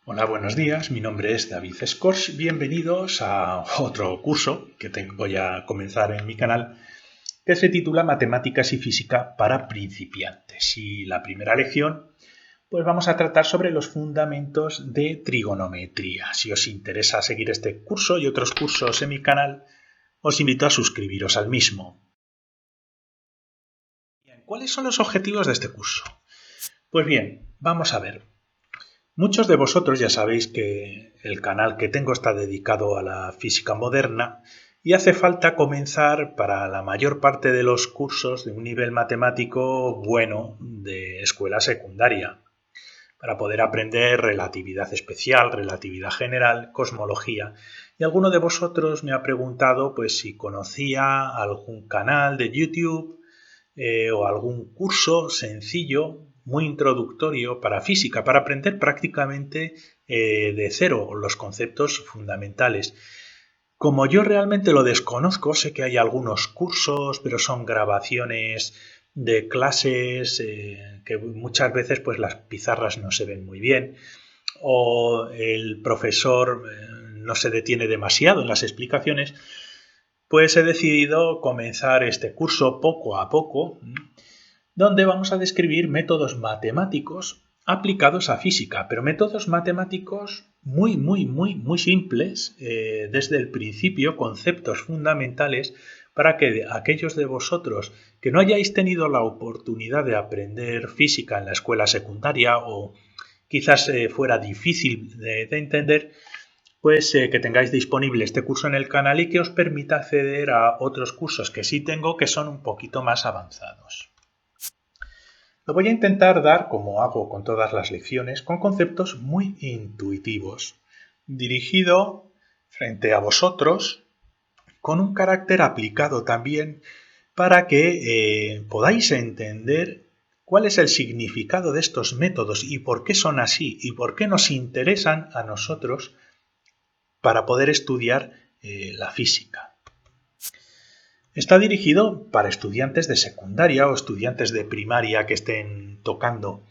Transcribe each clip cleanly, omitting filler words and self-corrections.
Hola, buenos días. Mi nombre es David Scorch. Bienvenidos a otro curso que voy a comenzar en mi canal, que se titula Matemáticas y Física para principiantes. Y la primera lección, pues vamos a tratar sobre los fundamentos de trigonometría. Si os interesa seguir este curso y otros cursos en mi canal, os invito a suscribiros al mismo. Bien, ¿cuáles son los objetivos de este curso? Pues bien, vamos a ver. Muchos de vosotros ya sabéis que el canal que tengo está dedicado a la física moderna y hace falta comenzar para la mayor parte de los cursos de un nivel matemático bueno de escuela secundaria, para poder aprender relatividad especial, relatividad general, cosmología. Y alguno de vosotros me ha preguntado pues si conocía algún canal de YouTube o algún curso sencillo, muy introductorio para física, para aprender prácticamente de cero los conceptos fundamentales. Como yo realmente lo desconozco, sé que hay algunos cursos, pero son grabaciones de clases que muchas veces pues las pizarras no se ven muy bien o el profesor no se detiene demasiado en las explicaciones, pues he decidido comenzar este curso poco a poco, donde vamos a describir métodos matemáticos aplicados a física, pero métodos matemáticos muy simples, desde el principio, conceptos fundamentales para que aquellos de vosotros que no hayáis tenido la oportunidad de aprender física en la escuela secundaria o quizás fuera difícil de entender, pues que tengáis disponible este curso en el canal y que os permita acceder a otros cursos que sí tengo que son un poquito más avanzados. Lo voy a intentar dar, como hago con todas las lecciones, con conceptos muy intuitivos, dirigido frente a vosotros, con un carácter aplicado también para que podáis entender cuál es el significado de estos métodos y por qué son así y por qué nos interesan a nosotros para poder estudiar la física. Está dirigido para estudiantes de secundaria o estudiantes de primaria que estén tocando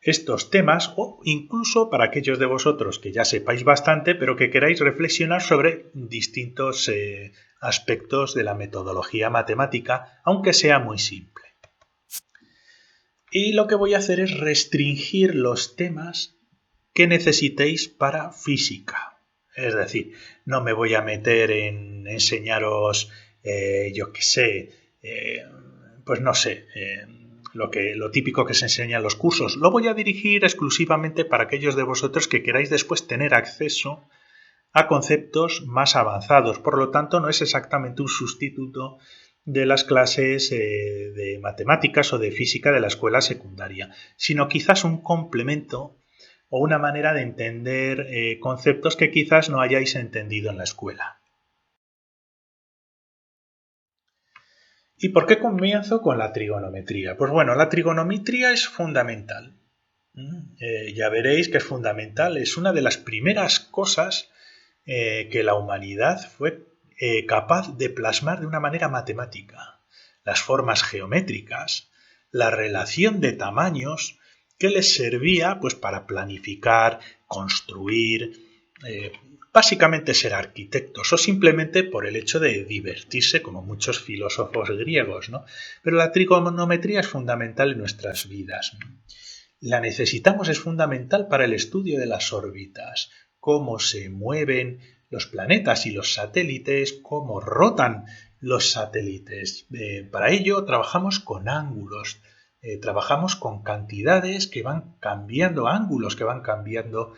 estos temas o incluso para aquellos de vosotros que ya sepáis bastante pero que queráis reflexionar sobre distintos aspectos de la metodología matemática, aunque sea muy simple. Y lo que voy a hacer es restringir los temas que necesitéis para física. Es decir, no me voy a meter en enseñaros, pues no sé, lo típico que se enseña en los cursos. Lo voy a dirigir exclusivamente para aquellos de vosotros que queráis después tener acceso a conceptos más avanzados. Por lo tanto, no es exactamente un sustituto de las clases de matemáticas o de física de la escuela secundaria, sino quizás un complemento o una manera de entender conceptos que quizás no hayáis entendido en la escuela. ¿Y por qué comienzo con la trigonometría? Pues bueno, la trigonometría es fundamental. Ya veréis que es fundamental. Es una de las primeras cosas que la humanidad fue capaz de plasmar de una manera matemática. Las formas geométricas, la relación de tamaños que les servía pues, para planificar, construir, básicamente ser arquitectos o simplemente por el hecho de divertirse como muchos filósofos griegos, ¿no? Pero la trigonometría es fundamental en nuestras vidas. La necesitamos, es fundamental para el estudio de las órbitas, cómo se mueven los planetas y los satélites, cómo rotan los satélites. Para ello trabajamos con ángulos, trabajamos con cantidades que van cambiando, ángulos que van cambiando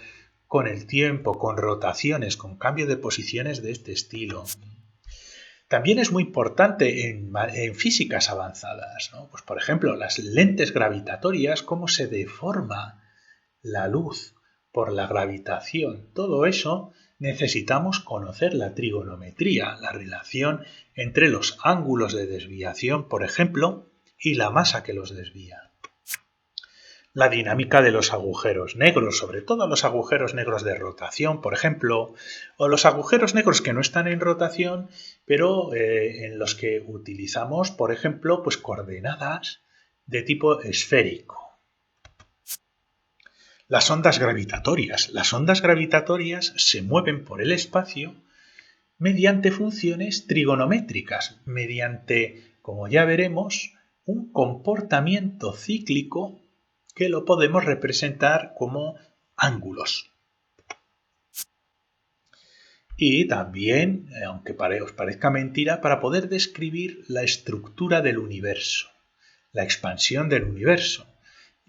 con el tiempo, con rotaciones, con cambio de posiciones de este estilo. También es muy importante en físicas avanzadas, ¿no? Pues por ejemplo, las lentes gravitatorias, cómo se deforma la luz por la gravitación. Todo eso necesitamos conocer la trigonometría, la relación entre los ángulos de desviación, por ejemplo, y la masa que los desvía. La dinámica de los agujeros negros, sobre todo los agujeros negros de rotación, por ejemplo, o los agujeros negros que no están en rotación, pero en los que utilizamos, por ejemplo, pues coordenadas de tipo esférico. las ondas gravitatorias. Las ondas gravitatorias se mueven por el espacio mediante funciones trigonométricas, mediante, como ya veremos, un comportamiento cíclico que lo podemos representar como ángulos. Y también, aunque os parezca mentira, para poder describir la estructura del universo, la expansión del universo,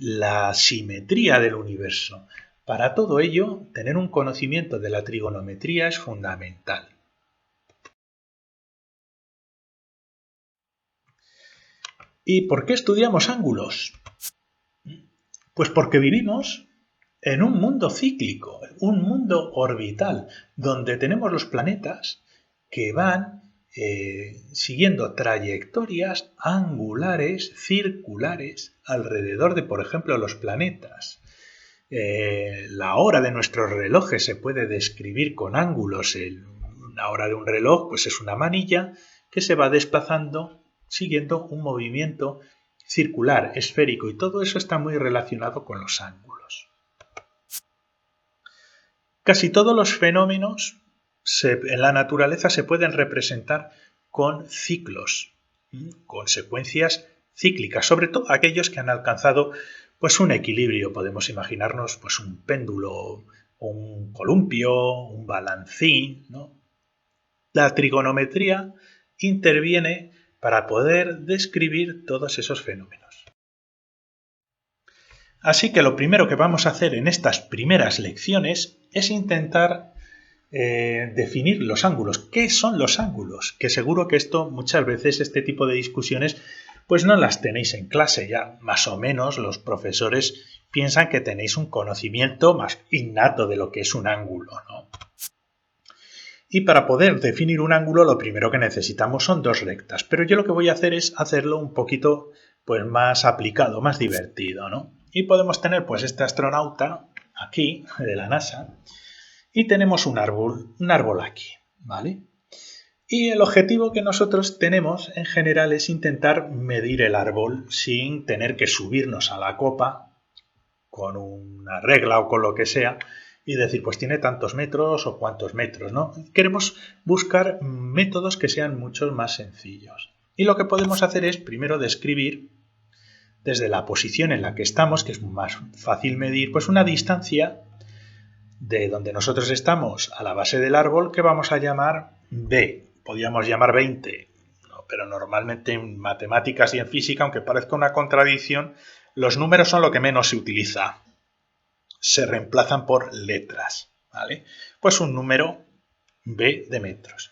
la simetría del universo. Para todo ello, tener un conocimiento de la trigonometría es fundamental. ¿Y por qué estudiamos ángulos? Pues porque vivimos en un mundo cíclico, un mundo orbital, donde tenemos los planetas que van siguiendo trayectorias angulares, circulares, alrededor de, por ejemplo, los planetas. La hora de nuestros relojes se puede describir con ángulos. Una hora de un reloj pues es una manilla que se va desplazando siguiendo un movimiento circular, esférico, y todo eso está muy relacionado con los ángulos. Casi todos los fenómenos en la naturaleza se pueden representar con ciclos, con secuencias cíclicas, sobre todo aquellos que han alcanzado pues un equilibrio. Podemos imaginarnos pues un péndulo, un columpio, un balancín, ¿no? La trigonometría interviene para poder describir todos esos fenómenos. Así que lo primero que vamos a hacer en estas primeras lecciones es intentar definir los ángulos. ¿Qué son los ángulos? Que seguro que muchas veces este tipo de discusiones pues no las tenéis en clase ya. Más o menos los profesores piensan que tenéis un conocimiento más innato de lo que es un ángulo, ¿no? Y para poder definir un ángulo lo primero que necesitamos son dos rectas, pero yo lo que voy a hacer es hacerlo un poquito pues más aplicado, más divertido, ¿no? Y podemos tener pues este astronauta aquí, de la NASA, y tenemos un árbol aquí, ¿vale? Y el objetivo que nosotros tenemos en general es intentar medir el árbol sin tener que subirnos a la copa con una regla o con lo que sea, y decir, pues tiene tantos metros o cuántos metros, ¿no? Queremos buscar métodos que sean mucho más sencillos. Y lo que podemos hacer es primero describir desde la posición en la que estamos, que es más fácil medir, pues una distancia de donde nosotros estamos a la base del árbol que vamos a llamar B. Podríamos llamar 20, ¿no? Pero normalmente en matemáticas y en física, aunque parezca una contradicción, los números son lo que menos se utiliza. Se reemplazan por letras, ¿vale? Pues un número B de metros.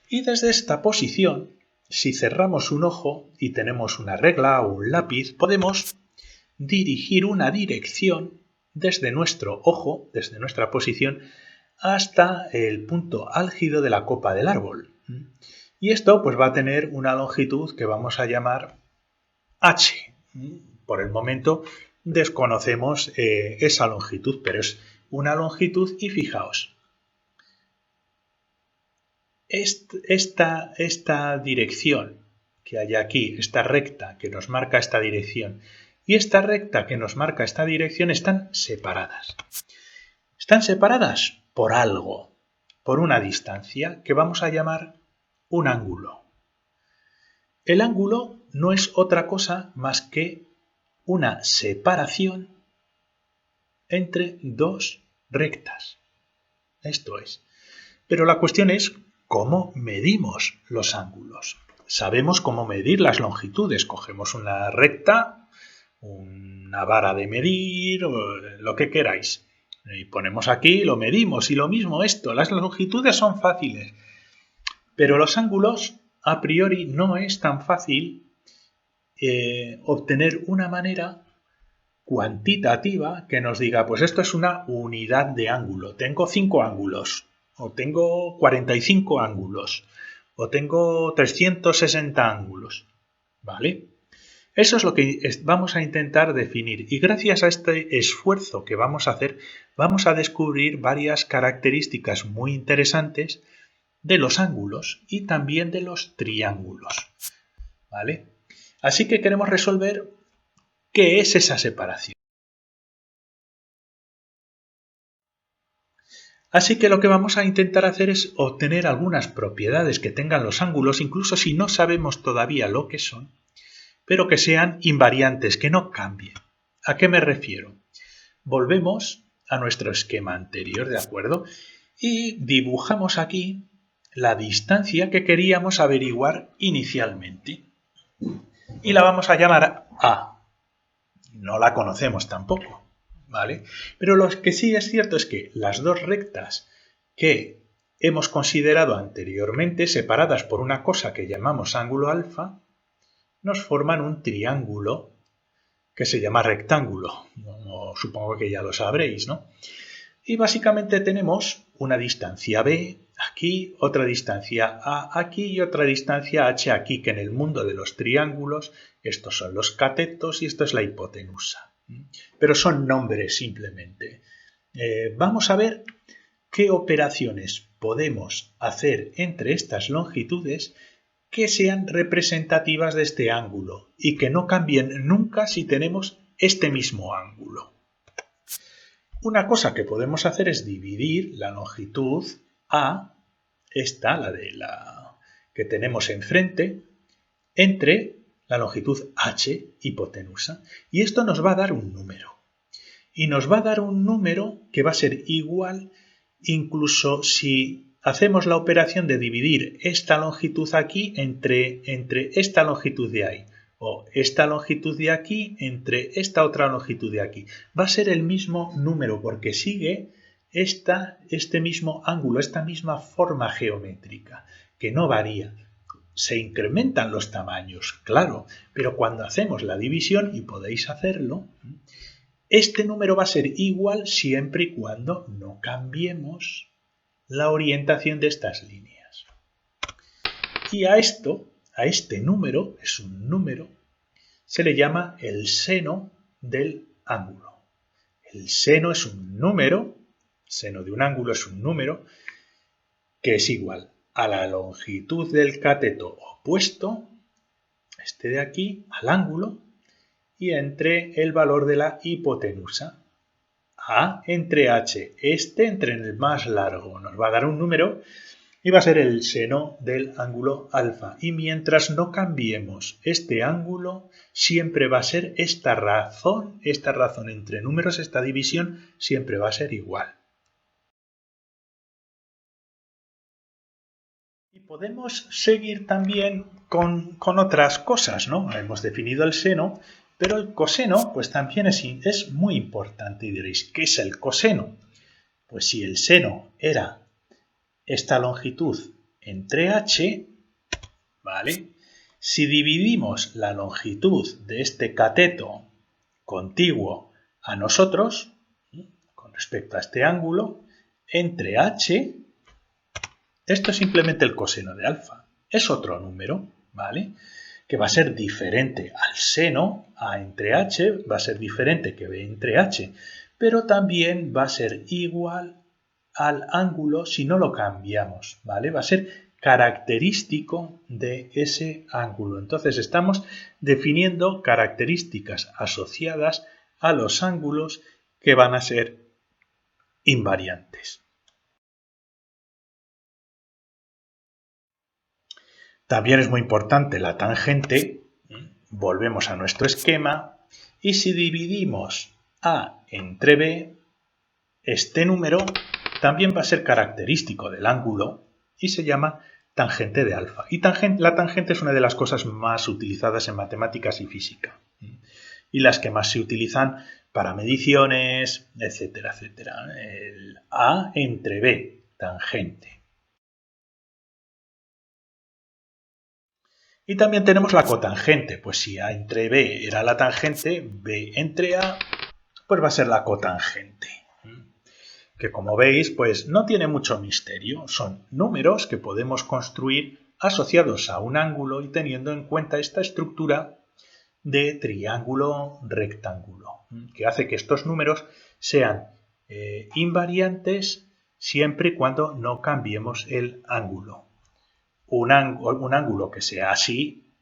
Y desde esta posición, si cerramos un ojo y tenemos una regla o un lápiz, podemos dirigir una dirección desde nuestro ojo, desde nuestra posición, hasta el punto álgido de la copa del árbol. Y esto pues va a tener una longitud que vamos a llamar H. Por el momento desconocemos esa longitud, pero es una longitud y fijaos, esta dirección que hay aquí, esta recta que nos marca esta dirección y esta recta que nos marca esta dirección están separadas. Están separadas por algo, por una distancia que vamos a llamar un ángulo. El ángulo no es otra cosa más que una separación entre dos rectas. Esto es. Pero la cuestión es cómo medimos los ángulos. Sabemos cómo medir las longitudes. Cogemos una recta, una vara de medir, lo que queráis. Y ponemos aquí, lo medimos. Y lo mismo esto, las longitudes son fáciles. Pero los ángulos, a priori, no es tan fácil obtener una manera cuantitativa que nos diga, pues esto es una unidad de ángulo. Tengo 5 ángulos, o tengo 45 ángulos, o tengo 360 ángulos, ¿vale? Eso es lo que vamos a intentar definir y gracias a este esfuerzo que vamos a hacer, vamos a descubrir varias características muy interesantes de los ángulos y también de los triángulos, ¿vale? Así que queremos resolver ¿qué es esa separación? Así que lo que vamos a intentar hacer es obtener algunas propiedades que tengan los ángulos, incluso si no sabemos todavía lo que son, pero que sean invariantes, que no cambien. ¿A qué me refiero? Volvemos a nuestro esquema anterior, ¿de acuerdo? Y dibujamos aquí la distancia que queríamos averiguar inicialmente. Y la vamos a llamar A. No la conocemos tampoco, ¿vale? Pero lo que sí es cierto es que las dos rectas que hemos considerado anteriormente, separadas por una cosa que llamamos ángulo alfa, nos forman un triángulo que se llama rectángulo. Supongo que ya lo sabréis, ¿no? Y básicamente tenemos una distancia B aquí, otra distancia A aquí y otra distancia H aquí, que en el mundo de los triángulos estos son los catetos y esto es la hipotenusa. Pero son nombres simplemente. Vamos a ver qué operaciones podemos hacer entre estas longitudes que sean representativas de este ángulo y que no cambien nunca si tenemos este mismo ángulo. Una cosa que podemos hacer es dividir la longitud A, esta, la que tenemos enfrente, entre la longitud H hipotenusa. Y esto nos va a dar un número. Y nos va a dar un número que va a ser igual incluso si hacemos la operación de dividir esta longitud aquí entre esta longitud de ahí. O esta longitud de aquí entre esta otra longitud de aquí. Va a ser el mismo número porque sigue este mismo ángulo, esta misma forma geométrica, que no varía. Se incrementan los tamaños, claro, pero cuando hacemos la división, y podéis hacerlo, este número va a ser igual siempre y cuando no cambiemos la orientación de estas líneas. Y a este número, es un número, se le llama el seno del ángulo. El seno es un número, el seno de un ángulo es un número que es igual a la longitud del cateto opuesto, este de aquí, al ángulo, y entre el valor de la hipotenusa. A entre H, entre el más largo, nos va a dar un número y va a ser el seno del ángulo alfa. Y mientras no cambiemos este ángulo, siempre va a ser esta razón entre números, esta división, siempre va a ser igual. Y podemos seguir también con otras cosas, ¿no? Hemos definido el seno, pero el coseno pues también es muy importante. Y diréis, ¿qué es el coseno? Pues si el seno era esta longitud entre H, ¿vale? Si dividimos la longitud de este cateto contiguo a nosotros, con respecto a este ángulo, entre H, esto es simplemente el coseno de alfa. Es otro número, ¿vale? Que va a ser diferente al seno, A entre H, va a ser diferente que B entre H, pero también va a ser igual al ángulo si no lo cambiamos, ¿vale? Va a ser característico de ese ángulo. Entonces estamos definiendo características asociadas a los ángulos que van a ser invariantes. También es muy importante la tangente. Volvemos a nuestro esquema y si dividimos A entre B, este número también va a ser característico del ángulo y se llama tangente de alfa. Y la tangente es una de las cosas más utilizadas en matemáticas y física. Y las que más se utilizan para mediciones, etcétera, etcétera. El A entre B, tangente. Y también tenemos la cotangente. Pues si A entre B era la tangente, B entre A, pues va a ser la cotangente. Que como veis, pues no tiene mucho misterio. Son números que podemos construir asociados a un ángulo y teniendo en cuenta esta estructura de triángulo rectángulo, que hace que estos números sean invariantes siempre y cuando no cambiemos el ángulo. Un ángulo que sea así,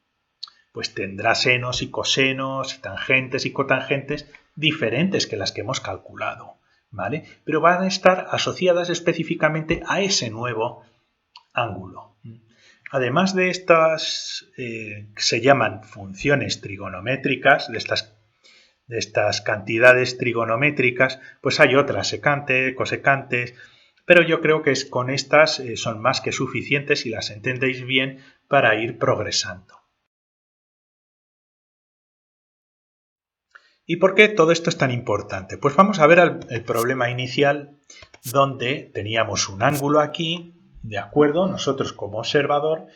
pues tendrá senos y cosenos, tangentes y cotangentes diferentes que las que hemos calculado. ¿vale? Pero van a estar asociadas específicamente a ese nuevo ángulo. Además de estas, se llaman funciones trigonométricas, de estas cantidades trigonométricas, pues hay otras, secante, cosecantes, pero yo creo que con estas son más que suficientes y las entendéis bien para ir progresando. ¿Y por qué todo esto es tan importante? Pues vamos a ver el problema inicial donde teníamos un ángulo aquí, de acuerdo, nosotros como observador,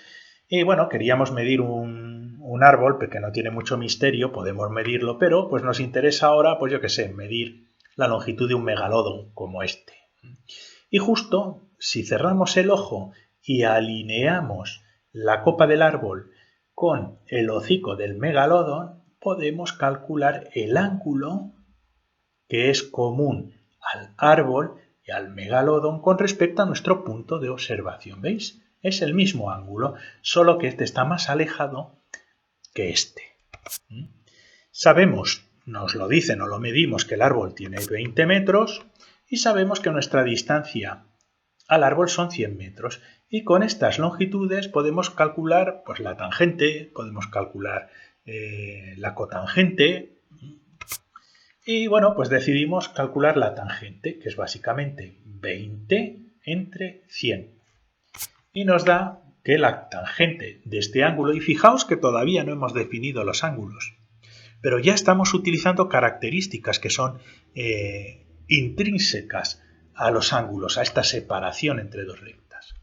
y bueno, queríamos medir un árbol, porque no tiene mucho misterio, podemos medirlo, pero pues nos interesa ahora, pues yo qué sé, medir la longitud de un megalodón como este. Y justo si cerramos el ojo y alineamos la copa del árbol con el hocico del megalodón, podemos calcular el ángulo que es común al árbol y al megalodón con respecto a nuestro punto de observación. ¿Veis? Es el mismo ángulo, solo que este está más alejado que este. Sabemos, nos lo dicen o lo medimos, que el árbol tiene 20 metros y sabemos que nuestra distancia al árbol son 100 metros. Y con estas longitudes podemos calcular pues, la tangente, podemos calcular la cotangente. Y bueno, pues decidimos calcular la tangente, que es básicamente 20 entre 100. Y nos da que la tangente de este ángulo, y fijaos que todavía no hemos definido los ángulos, pero ya estamos utilizando características que son intrínsecas a los ángulos, a esta separación entre dos rectas.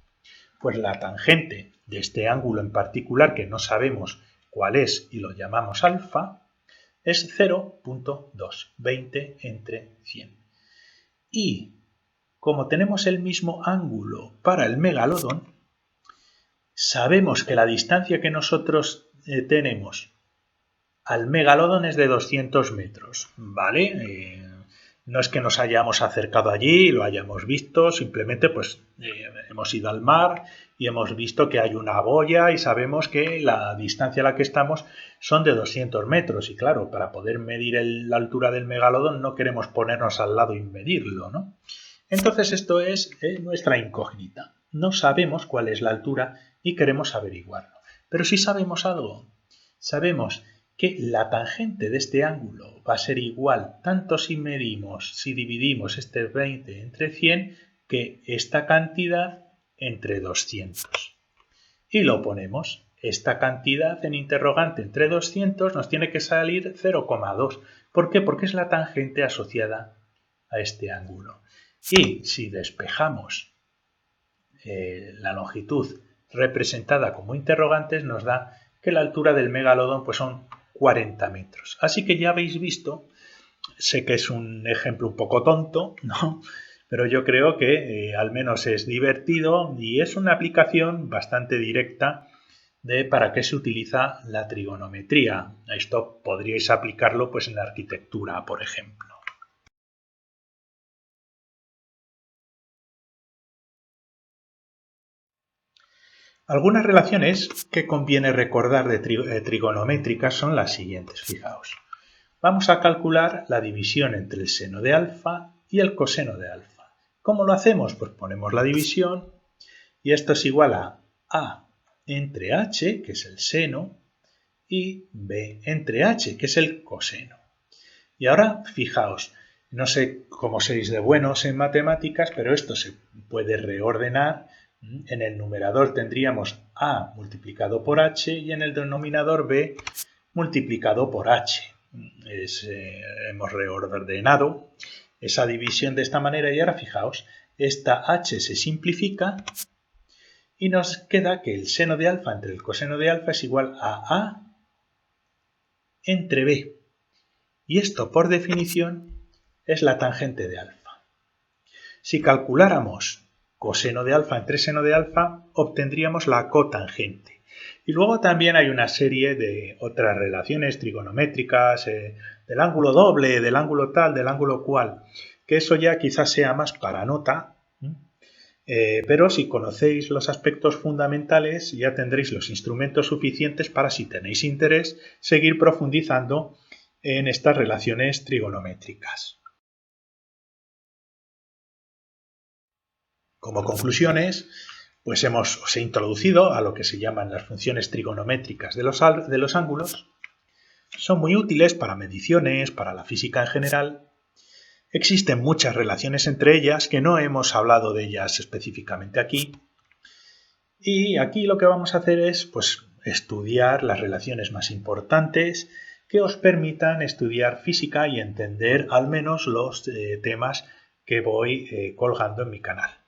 Pues la tangente de este ángulo en particular, que no sabemos cuál es y lo llamamos alfa, es 0.2, 20 entre 100. Y como tenemos el mismo ángulo para el megalodón, sabemos que la distancia que nosotros tenemos al megalodón es de 200 metros, ¿vale? No es que nos hayamos acercado allí y lo hayamos visto, simplemente pues hemos ido al mar y hemos visto que hay una boya y sabemos que la distancia a la que estamos son de 200 metros. Y claro, para poder medir la altura del megalodón no queremos ponernos al lado y medirlo, ¿no? Entonces esto es nuestra incógnita. No sabemos cuál es la altura y queremos averiguarlo. Pero sí sabemos algo. Sabemos que la tangente de este ángulo va a ser igual tanto si dividimos este 20 entre 100 que esta cantidad entre 200. Y lo ponemos. Esta cantidad en interrogante entre 200 nos tiene que salir 0,2. ¿Por qué? Porque es la tangente asociada a este ángulo. Y si despejamos la longitud representada como interrogantes, nos da que la altura del megalodón pues son 40 metros. Así que ya habéis visto, sé que es un ejemplo un poco tonto, ¿no? Pero yo creo que al menos es divertido y es una aplicación bastante directa de para qué se utiliza la trigonometría. Esto podríais aplicarlo pues en la arquitectura, por ejemplo. Algunas relaciones que conviene recordar de trigonométricas son las siguientes, fijaos. Vamos a calcular la división entre el seno de alfa y el coseno de alfa. ¿Cómo lo hacemos? Pues ponemos la división y esto es igual a entre h, que es el seno, y b entre h, que es el coseno. Y ahora, fijaos, no sé cómo seréis de buenos en matemáticas, pero esto se puede reordenar. En el numerador tendríamos a multiplicado por h y en el denominador b multiplicado por h. Hemos reordenado esa división de esta manera y ahora fijaos, esta h se simplifica y nos queda que el seno de alfa entre el coseno de alfa es igual a entre b. Y esto por definición es la tangente de alfa. Si calculáramos coseno de alfa entre seno de alfa, obtendríamos la cotangente. Y luego también hay una serie de otras relaciones trigonométricas, del ángulo doble, del ángulo tal, del ángulo cual, que eso ya quizás sea más para nota, pero si conocéis los aspectos fundamentales ya tendréis los instrumentos suficientes para, si tenéis interés, seguir profundizando en estas relaciones trigonométricas. Como conclusiones, pues os he introducido a lo que se llaman las funciones trigonométricas de los ángulos. Son muy útiles para mediciones, para la física en general. Existen muchas relaciones entre ellas que no hemos hablado de ellas específicamente aquí. Y aquí lo que vamos a hacer es pues, estudiar las relaciones más importantes que os permitan estudiar física y entender al menos los temas que voy colgando en mi canal.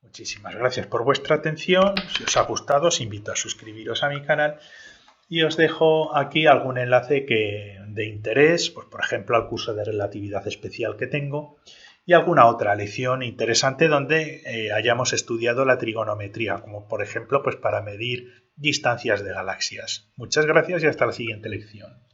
Muchísimas gracias por vuestra atención. Si os ha gustado, os invito a suscribiros a mi canal y os dejo aquí algún enlace de interés, pues por ejemplo al curso de relatividad especial que tengo y alguna otra lección interesante donde hayamos estudiado la trigonometría, como por ejemplo pues para medir distancias de galaxias. Muchas gracias y hasta la siguiente lección.